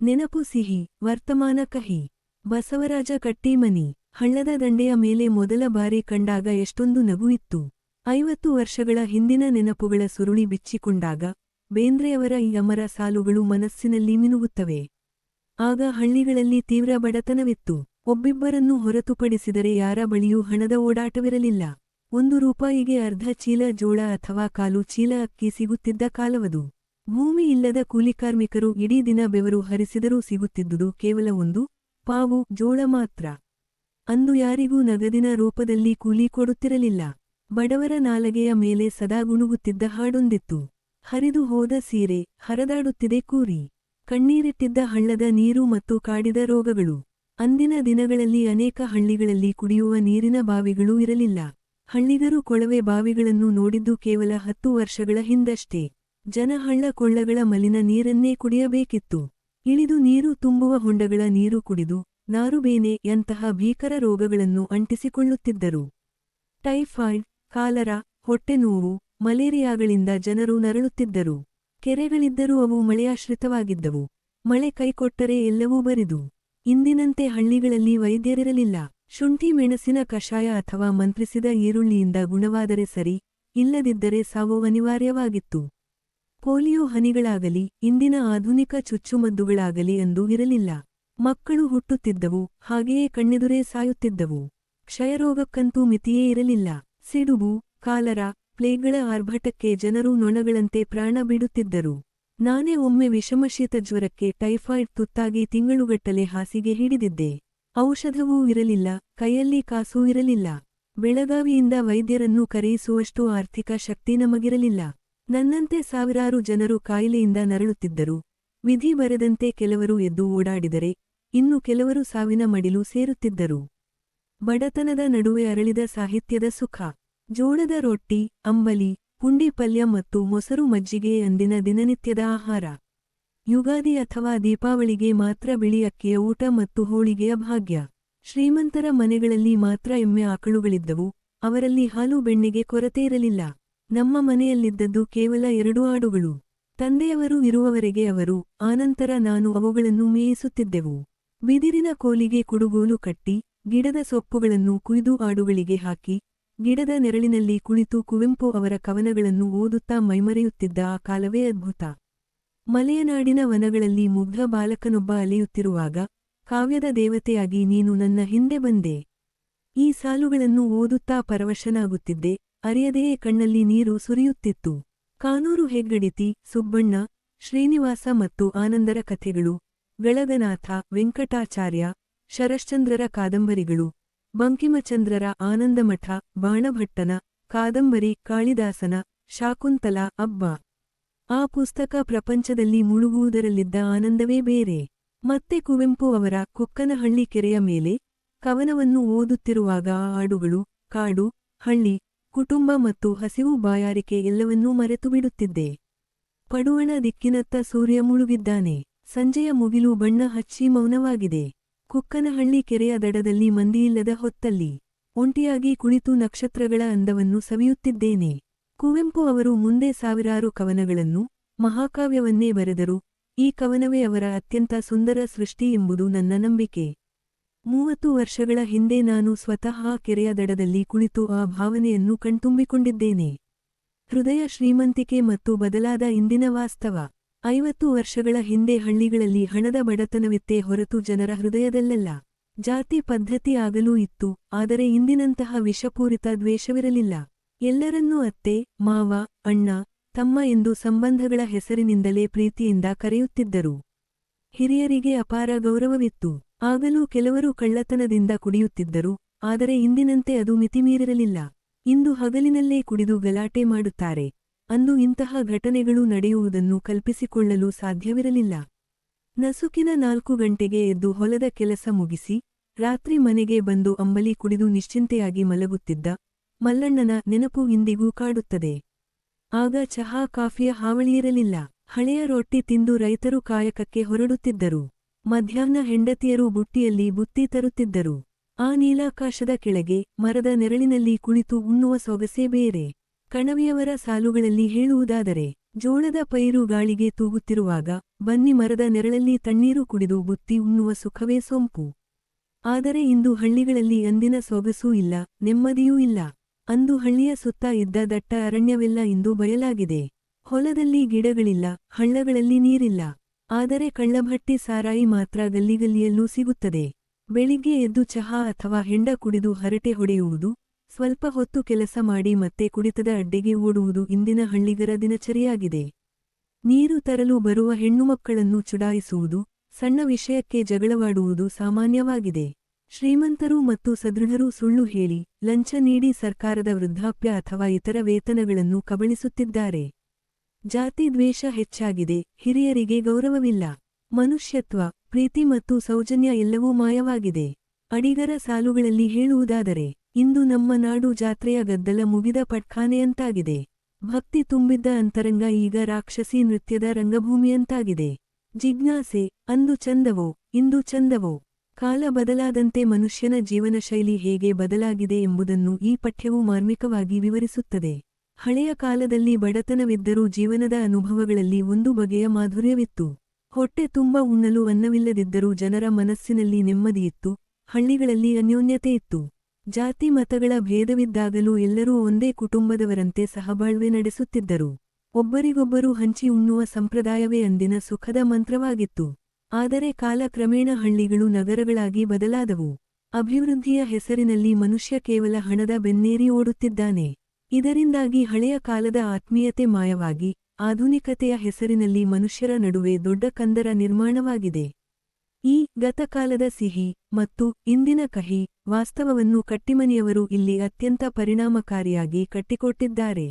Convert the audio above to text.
ನೆನಪು ಸಿಹಿ ವರ್ತಮಾನ ಕಹಿ. ಬಸವರಾಜ ಕಟ್ಟೀಮನಿ. ಹಳ್ಳದ ದಂಡೆಯ ಮೇಲೆ ಮೊದಲ ಬಾರಿ ಕಂಡಾಗ ಎಷ್ಟೊಂದು ನಗು ಇತ್ತು. 50 ವರ್ಷಗಳ ಹಿಂದಿನ ನೆನಪುಗಳ ಸುರುಳಿ ಬಿಚ್ಚಿಕೊಂಡಾಗ ಬೇಂದ್ರೆಯವರ ಈ ಅಮರ ಸಾಲುಗಳು ಮನಸ್ಸಿನಲ್ಲಿ ಮಿನುಗುತ್ತವೆ. ಆಗ ಹಳ್ಳಿಗಳಲ್ಲಿ ತೀವ್ರ ಬಡತನವಿತ್ತು. ಒಬ್ಬಿಬ್ಬರನ್ನು ಹೊರತುಪಡಿಸಿದರೆ ಯಾರ ಬಳಿಯೂ ಹಣದ ಓಡಾಟವಿರಲಿಲ್ಲ. 1 ರೂಪಾಯಿಗೆ ಅರ್ಧ ಚೀಲ ಜೋಳ ಅಥವಾ ಕಾಲು ಚೀಲ ಅಕ್ಕಿ ಸಿಗುತ್ತಿದ್ದ ಕಾಲವದು. ಭೂಮಿ ಇಲ್ಲದ ಕೂಲಿಕಾರ್ಮಿಕರು ಇಡೀ ದಿನ ಬೆವರು ಹರಿಸಿದರೂ ಸಿಗುತ್ತಿದ್ದುದು ಕೇವಲ 1 ಪಾವು ಜೋಳ ಮಾತ್ರ. ಅಂದು ಯಾರಿಗೂ ನಗದಿನ ರೂಪದಲ್ಲಿ ಕೂಲಿ ಕೊಡುತ್ತಿರಲಿಲ್ಲ. ಬಡವರ ನಾಲಗೆಯ ಮೇಲೆ ಸದಾ ಗುಣುಗುತ್ತಿದ್ದ ಹಾಡೊಂದಿತ್ತು. ಹರಿದು ಹೋದ ಸೀರೆ, ಹರದಾಡುತ್ತಿದೆ ಕೂರಿ. ಕಣ್ಣೀರಿಟ್ಟಿದ್ದ ಹಳ್ಳದ ನೀರು ಮತ್ತು ಕಾಡಿದ ರೋಗಗಳು. ಅಂದಿನ ದಿನಗಳಲ್ಲಿ ಅನೇಕ ಹಳ್ಳಿಗಳಲ್ಲಿ ಕುಡಿಯುವ ನೀರಿನ ಬಾವಿಗಳೂ ಇರಲಿಲ್ಲ. ಹಳ್ಳಿಗರು ಕೊಳವೆ ಬಾವಿಗಳನ್ನು ನೋಡಿದ್ದು ಕೇವಲ 10 ವರ್ಷಗಳ ಹಿಂದಷ್ಟೇ. ಜನ ಹಳ್ಳ ಕೊಳ್ಳಗಳ ಮಲಿನ ನೀರನ್ನೇ ಕುಡಿಯಬೇಕಿತ್ತು. ಇಳಿದು ನೀರು ತುಂಬುವ ಹೊಂಡಗಳ ನೀರು ಕುಡಿದು ನಾರುಬೇನೆ ಯಂತಹ ಭೀಕರ ರೋಗಗಳನ್ನು ಅಂಟಿಸಿಕೊಳ್ಳುತ್ತಿದ್ದರು. ಟೈಫಾಯ್ಡ್, ಕಾಲರಾ, ಹೊಟ್ಟೆನೋವು, ಮಲೇರಿಯಾಗಳಿಂದ ಜನರು ನರಳುತ್ತಿದ್ದರು. ಕೆರೆಗಳಿದ್ದರೂ ಅವು ಮಳೆಯಾಶ್ರಿತವಾಗಿದ್ದವು. ಮಳೆ ಕೈಕೊಟ್ಟರೆ ಎಲ್ಲವೂ ಬರಿದು. ಇಂದಿನಂತೆ ಹಳ್ಳಿಗಳಲ್ಲಿ ವೈದ್ಯರಿರಲಿಲ್ಲ. ಶುಂಠಿ ಮೆಣಸಿನ ಕಷಾಯ ಅಥವಾ ಮಂತ್ರಿಸಿದ ಈರುಳ್ಳಿಯಿಂದ ಗುಣವಾದರೆ ಸರಿ, ಇಲ್ಲದಿದ್ದರೆ ಸಾವು ಅನಿವಾರ್ಯವಾಗಿತ್ತು. ಪೋಲಿಯೋ ಹನಿಗಳಾಗಲಿ, ಇಂದಿನ ಆಧುನಿಕ ಚುಚ್ಚುಮದ್ದುಗಳಾಗಲಿ ಅಂದೂ ಇರಲಿಲ್ಲ. ಮಕ್ಕಳು ಹುಟ್ಟುತ್ತಿದ್ದವು, ಹಾಗೆಯೇ ಕಣ್ಣೆದುರೇ ಸಾಯುತ್ತಿದ್ದವು. ಕ್ಷಯರೋಗಕ್ಕಂತೂ ಮಿತಿಯೇ ಇರಲಿಲ್ಲ. ಸಿಡುಬು, ಕಾಲರಾ, ಪ್ಲೇಗ್ಗಳ ಆರ್ಭಟಕ್ಕೆ ಜನರು ನೊಣಗಳಂತೆ ಪ್ರಾಣ ಬಿಡುತ್ತಿದ್ದರು. ನಾನೇ ಒಮ್ಮೆ ವಿಷಮಶೀತ ಜ್ವರಕ್ಕೆ ಟೈಫಾಯ್ಡ್ ತುತ್ತಾಗಿ ತಿಂಗಳುಗಟ್ಟಲೆ ಹಾಸಿಗೆ ಹಿಡಿದಿದ್ದೆ. ಔಷಧವೂ ಇರಲಿಲ್ಲ, ಕೈಯಲ್ಲಿ ಕಾಸೂ ಇರಲಿಲ್ಲ. ಬೆಳಗಾವಿಯಿಂದ ವೈದ್ಯರನ್ನು ಕರೆಯಿಸುವಷ್ಟು ಆರ್ಥಿಕ ಶಕ್ತಿ ನಮಗಿರಲಿಲ್ಲ. ನನ್ನಂತೆ ಸಾವಿರಾರು ಜನರು ಕಾಯಿಲೆಯಿಂದ ನರಳುತ್ತಿದ್ದರು. ವಿಧಿ ಬರೆದಂತೆ ಕೆಲವರು ಎದ್ದು ಓಡಾಡಿದರೆ, ಇನ್ನು ಕೆಲವರು ಸಾವಿನ ಮಡಿಲು ಸೇರುತ್ತಿದ್ದರು. ಬಡತನದ ನಡುವೆ ಅರಳಿದ ಸಾಹಿತ್ಯದ ಸುಖ. ಜೋಳದ ರೊಟ್ಟಿ, ಅಂಬಲಿ, ಪುಂಡಿ ಪಲ್ಯ ಮತ್ತು ಮೊಸರು ಮಜ್ಜಿಗೆ ಅಂದಿನ ದಿನನಿತ್ಯದ ಆಹಾರ. ಯುಗಾದಿ ಅಥವಾ ದೀಪಾವಳಿಗೆ ಮಾತ್ರ ಬಿಳಿ ಅಕ್ಕಿಯ ಊಟ ಮತ್ತು ಹೋಳಿಗೆಯ ಭಾಗ್ಯ. ಶ್ರೀಮಂತರ ಮನೆಗಳಲ್ಲಿ ಮಾತ್ರ ಎಮ್ಮೆ ಆಕಳುಗಳಿದ್ದವು, ಅವರಲ್ಲಿ ಹಾಲು ಬೆಣ್ಣೆಗೆ ಕೊರತೆ ಇರಲಿಲ್ಲ. ನಮ್ಮ ಮನೆಯಲ್ಲಿದ್ದದ್ದು ಕೇವಲ 2 ಆಡುಗಳು. ತಂದೆಯವರು ಇರುವವರೆಗೆ ಅವರು, ಆನಂತರ ನಾನು ಅವುಗಳನ್ನು ಮೇಯಿಸುತ್ತಿದ್ದೆವು. ಬಿದಿರಿನ ಕೋಲಿಗೆ ಕುಡುಗೋಲು ಕಟ್ಟಿ, ಗಿಡದ ಸೊಪ್ಪುಗಳನ್ನು ಕುಯ್ದು ಆಡುಗಳಿಗೆ ಹಾಕಿ, ಗಿಡದ ನೆರಳಿನಲ್ಲಿ ಕುಳಿತು ಕುವೆಂಪು ಅವರ ಕವನಗಳನ್ನು ಓದುತ್ತಾ ಮೈಮರೆಯುತ್ತಿದ್ದ ಆ ಕಾಲವೇ ಅದ್ಭುತ. ಮಲೆಯನಾಡಿನ ವನಗಳಲ್ಲಿ ಮುಗ್ಧ ಬಾಲಕನೊಬ್ಬ ಅಲೆಯುತ್ತಿರುವಾಗ, ಕಾವ್ಯದ ದೇವತೆಯಾಗಿ ನೀನು ನನ್ನ ಹಿಂದೆ ಬಂದೆ. ಈ ಸಾಲುಗಳನ್ನು ಓದುತ್ತಾ ಪರವಶನಾಗುತ್ತಿದ್ದೆ, ಅರಿಯದೆಯೇ ಕಣ್ಣಲ್ಲಿ ನೀರು ಸುರಿಯುತ್ತಿತ್ತು. ಕಾನೂರು ಹೆಗ್ಗಡಿತಿ, ಸುಬ್ಬಣ್ಣ, ಶ್ರೀನಿವಾಸ ಮತ್ತು ಆನಂದರ ಕಥೆಗಳು, ಗಳಗನಾಥ, ವೆಂಕಟಾಚಾರ್ಯ, ಶರಶ್ಚಂದ್ರರ ಕಾದಂಬರಿಗಳು, ಬಂಕಿಮಚಂದ್ರರ ಆನಂದಮಠ, ಬಾಣಭಟ್ಟನ ಕಾದಂಬರಿ, ಕಾಳಿದಾಸನ ಶಾಕುಂತಲ, ಅಬ್ಬ. ಆ ಪುಸ್ತಕ ಪ್ರಪಂಚದಲ್ಲಿ ಮುಳುಗುವುದರಲ್ಲಿದ್ದ ಆನಂದವೇ ಬೇರೆ. ಮತ್ತೆ ಕುವೆಂಪು ಅವರ ಕುಕ್ಕನಹಳ್ಳಿ ಕೆರೆಯ ಮೇಲೆ ಕವನವನ್ನು ಓದುತ್ತಿರುವಾಗ ಆ ಹಾಡುಗಳು, ಕಾಡು, ಹಳ್ಳಿ, ಕುಟುಂಬ ಮತ್ತು ಹಸಿವು ಬಾಯಾರಿಕೆ ಎಲ್ಲವನ್ನೂ ಮರೆತುಬಿಡುತ್ತಿದ್ದೆ. ಪಡುವಣ ದಿಕ್ಕಿನತ್ತ ಸೂರ್ಯ ಮುಳುಗಿದ್ದಾನೆ. ಸಂಜೆಯ ಮುಗಿಲು ಬಣ್ಣ ಹಚ್ಚಿ ಮೌನವಾಗಿದೆ. ಕುಕ್ಕನಹಳ್ಳಿ ಕೆರೆಯ ದಡದಲ್ಲಿ ಮಂದಿಯಿಲ್ಲದ ಹೊತ್ತಲ್ಲಿ ಒಂಟಿಯಾಗಿ ಕುಳಿತು ನಕ್ಷತ್ರಗಳ ಅಂದವನ್ನು ಸವಿಯುತ್ತಿದ್ದೇನೆ. ಕುವೆಂಪು ಅವರು ಮುಂದೆ ಸಾವಿರಾರು ಕವನಗಳನ್ನು, ಮಹಾಕಾವ್ಯವನ್ನೇ ಬರೆದರು. ಈ ಕವನವೇ ಅವರ ಅತ್ಯಂತ ಸುಂದರ ಸೃಷ್ಟಿ ಎಂಬುದು ನನ್ನ ನಂಬಿಕೆ. 30 ವರ್ಷಗಳ ಹಿಂದೆ ನಾನು ಸ್ವತಃ ಆ ಕೆರೆಯ ದಡದಲ್ಲಿ ಕುಳಿತು ಆ ಭಾವನೆಯನ್ನು ಕಣ್ತುಂಬಿಕೊಂಡಿದ್ದೇನೆ. ಹೃದಯ ಶ್ರೀಮಂತಿಕೆ ಮತ್ತು ಬದಲಾದ ಇಂದಿನ ವಾಸ್ತವ. 50 ವರ್ಷಗಳ ಹಿಂದೆ ಹಳ್ಳಿಗಳಲ್ಲಿ ಹಣದ ಬಡತನವಿತ್ತೇ ಹೊರತು ಜನರ ಹೃದಯದಲ್ಲೆಲ್ಲ ಜಾತಿ ಪದ್ಧತಿ ಆಗಲೂ ಇತ್ತು, ಆದರೆ ಇಂದಿನಂತಹ ವಿಷಪೂರಿತ ದ್ವೇಷವಿರಲಿಲ್ಲ. ಎಲ್ಲರನ್ನೂ ಅತ್ತೆ, ಮಾವ, ಅಣ್ಣ, ತಮ್ಮ ಎಂದು ಸಂಬಂಧಗಳ ಹೆಸರಿನಿಂದಲೇ ಪ್ರೀತಿಯಿಂದ ಕರೆಯುತ್ತಿದ್ದರು. ಹಿರಿಯರಿಗೆ ಅಪಾರ ಗೌರವವಿತ್ತು. ಆಗಲೂ ಕೆಲವರು ಕಳ್ಳತನದಿಂದ ಕುಡಿಯುತ್ತಿದ್ದರು, ಆದರೆ ಇಂದಿನಂತೆ ಅದು ಮಿತಿಮೀರಿರಲಿಲ್ಲ. ಇಂದು ಹಗಲಿನಲ್ಲೇ ಕುಡಿದು ಗಲಾಟೆ ಮಾಡುತ್ತಾರೆ. ಅಂದು ಇಂತಹ ಘಟನೆಗಳು ನಡೆಯುವುದನ್ನು ಕಲ್ಪಿಸಿಕೊಳ್ಳಲು ಸಾಧ್ಯವಿರಲಿಲ್ಲ. ನಸುಕಿನ 4 ಗಂಟೆಗೆ ಎದ್ದು ಹೊಲದ ಕೆಲಸ ಮುಗಿಸಿ, ರಾತ್ರಿ ಮನೆಗೆ ಬಂದು ಅಂಬಲಿ ಕುಡಿದು ನಿಶ್ಚಿಂತೆಯಾಗಿ ಮಲಗುತ್ತಿದ್ದ ಮಲ್ಲಣ್ಣನ ನೆನಪು ಇಂದಿಗೂ ಕಾಡುತ್ತದೆ. ಆಗ ಚಹಾ ಕಾಫಿಯ ಹಾವಳಿಯಿರಲಿಲ್ಲ. ಹಳೆಯ ರೊಟ್ಟಿ ತಿಂದು ರೈತರು ಕಾಯಕಕ್ಕೆ ಹೊರಡುತ್ತಿದ್ದರು. ಮಧ್ಯಾಹ್ನ ಹೆಂಡತಿಯರು ಬುಟ್ಟಿಯಲ್ಲಿ ಬುತ್ತಿ ತರುತ್ತಿದ್ದರು. ಆ ನೀಲಾಕಾಶದ ಕೆಳಗೆ ಮರದ ನೆರಳಿನಲ್ಲಿ ಕುಳಿತು ಉಣ್ಣುವ ಸೊಗಸೇ ಬೇರೆ. ಕಣವಿಯವರ ಸಾಲುಗಳಲ್ಲಿ ಹೇಳುವುದಾದರೆ, ಜೋಳದ ಪೈರು ಗಾಳಿಗೆ ತೂಗುತ್ತಿರುವಾಗ, ಬನ್ನಿ ಮರದ ನೆರಳಲ್ಲಿ ತಣ್ಣೀರು ಕುಡಿದು ಬುತ್ತಿ ಉಣ್ಣುವ ಸುಖವೇ ಸೊಂಪು. ಆದರೆ ಇಂದು ಹಳ್ಳಿಗಳಲ್ಲಿ ಅಂದಿನ ಸೊಗಸೂ ಇಲ್ಲ, ನೆಮ್ಮದಿಯೂ ಇಲ್ಲ. ಅಂದು ಹಳ್ಳಿಯ ಸುತ್ತ ಇದ್ದ ದಟ್ಟ ಅರಣ್ಯವೆಲ್ಲ ಇಂದು ಬಯಲಾಗಿದೆ. ಹೊಲದಲ್ಲಿ ಗಿಡಗಳಿಲ್ಲ, ಹಳ್ಳಗಳಲ್ಲಿ ನೀರಿಲ್ಲ. ಆದರೆ ಕಳ್ಳಭಟ್ಟಿ ಸಾರಾಯಿ ಮಾತ್ರ ಗಲ್ಲಿಗಲ್ಲಿಯಲ್ಲೂ ಸಿಗುತ್ತದೆ. ಬೆಳಿಗ್ಗೆ ಎದ್ದು ಚಹಾ ಅಥವಾ ಹೆಂಡ ಕುಡಿದು ಹರಟೆ ಹೊಡೆಯುವುದು, ಸ್ವಲ್ಪ ಹೊತ್ತು ಕೆಲಸ ಮಾಡಿ ಮತ್ತೆ ಕುಡಿತದ ಅಡ್ಡೆಗೆ ಓಡುವುದು ಇಂದಿನ ಹಳ್ಳಿಗರ ದಿನಚರಿಯಾಗಿದೆ. ನೀರು ತರಲು ಬರುವ ಹೆಣ್ಣುಮಕ್ಕಳನ್ನು ಚುಡಾಯಿಸುವುದು, ಸಣ್ಣ ವಿಷಯಕ್ಕೆ ಜಗಳವಾಡುವುದು ಸಾಮಾನ್ಯವಾಗಿದೆ. ಶ್ರೀಮಂತರು ಮತ್ತು ಸದೃಢರು ಸುಳ್ಳು ಹೇಳಿ, ಲಂಚ ನೀಡಿ ಸರ್ಕಾರದ ವೃದ್ಧಾಪ್ಯ ಅಥವಾ ಇತರ ವೇತನಗಳನ್ನು ಕಬಳಿಸುತ್ತಿದ್ದಾರೆ. ಜಾತಿ ದ್ವೇಷ ಹೆಚ್ಚಾಗಿದೆ, ಹಿರಿಯರಿಗೆ ಗೌರವವಿಲ್ಲ. ಮನುಷ್ಯತ್ವ, ಪ್ರೀತಿ ಮತ್ತು ಸೌಜನ್ಯ ಎಲ್ಲವೂ ಮಾಯವಾಗಿದೆ. ಅಡಿಗರ ಸಾಲುಗಳಲ್ಲಿ ಹೇಳುವುದಾದರೆ, ಇಂದು ನಮ್ಮ ನಾಡು ಜಾತ್ರೆಯ ಗದ್ದಲ ಮುಗಿದ ಪಟ್ಖಾನೆಯಂತಾಗಿದೆ. ಭಕ್ತಿ ತುಂಬಿದ್ದ ಅಂತರಂಗ ಈಗ ರಾಕ್ಷಸಿ ನೃತ್ಯದ ರಂಗಭೂಮಿಯಂತಾಗಿದೆ. ಜಿಜ್ಞಾಸೆ, ಅಂದು ಚಂದವೋ, ಇಂದು ಚಂದವೋ? ಕಾಲ ಬದಲಾದಂತೆ ಮನುಷ್ಯನ ಜೀವನಶೈಲಿ ಹೇಗೆ ಬದಲಾಗಿದೆ ಎಂಬುದನ್ನು ಈ ಪಠ್ಯವು ಮಾರ್ಮಿಕವಾಗಿ ವಿವರಿಸುತ್ತದೆ. ಹಳೆಯ ಕಾಲದಲ್ಲಿ ಬಡತನವಿದ್ದರೂ ಜೀವನದ ಅನುಭವಗಳಲ್ಲಿ ಒಂದು ಬಗೆಯ ಮಾಧುರ್ಯವಿತ್ತು. ಹೊಟ್ಟೆ ತುಂಬ ಉಣ್ಣಲು ಅನ್ನವಿಲ್ಲದಿದ್ದರೂ ಜನರ ಮನಸ್ಸಿನಲ್ಲಿ ನೆಮ್ಮದಿಯಿತ್ತು, ಹಳ್ಳಿಗಳಲ್ಲಿ ಅನ್ಯೋನ್ಯತೆ ಇತ್ತು. ಜಾತಿ ಮತಗಳ ಭೇದವಿದ್ದಾಗಲೂ ಎಲ್ಲರೂ ಒಂದೇ ಕುಟುಂಬದವರಂತೆ ಸಹಬಾಳ್ವೆ ನಡೆಸುತ್ತಿದ್ದರು. ಒಬ್ಬರಿಗೊಬ್ಬರು ಹಂಚಿ ಉಣ್ಣುವ ಸಂಪ್ರದಾಯವೇ ಅಂದಿನ ಸುಖದ ಮಂತ್ರವಾಗಿತ್ತು. ಆದರೆ ಕಾಲಕ್ರಮೇಣ ಹಳ್ಳಿಗಳು ನಗರಗಳಾಗಿ ಬದಲಾದವು. ಅಭಿವೃದ್ಧಿಯ ಹೆಸರಿನಲ್ಲಿ ಮನುಷ್ಯ ಕೇವಲ ಹಣದ ಬೆನ್ನೇರಿ ಓಡುತ್ತಿದ್ದಾನೆ. ಇದರಿಂದಾಗಿ ಹಳೆಯ ಕಾಲದ ಆತ್ಮೀಯತೆ ಮಾಯವಾಗಿ, ಆಧುನಿಕತೆಯ ಹೆಸರಿನಲ್ಲಿ ಮನುಷ್ಯರ ನಡುವೆ ದೊಡ್ಡ ಕಂದರ ನಿರ್ಮಾಣವಾಗಿದೆ. ಈ ಗತಕಾಲದ ಸಿಹಿ ಮತ್ತು ಇಂದಿನ ಕಹಿ ವಾಸ್ತವವನ್ನು ಕಟ್ಟಿಮನಿಯವರು ಇಲ್ಲಿ ಅತ್ಯಂತ ಪರಿಣಾಮಕಾರಿಯಾಗಿ ಕಟ್ಟಿಕೊಟ್ಟಿದ್ದಾರೆ.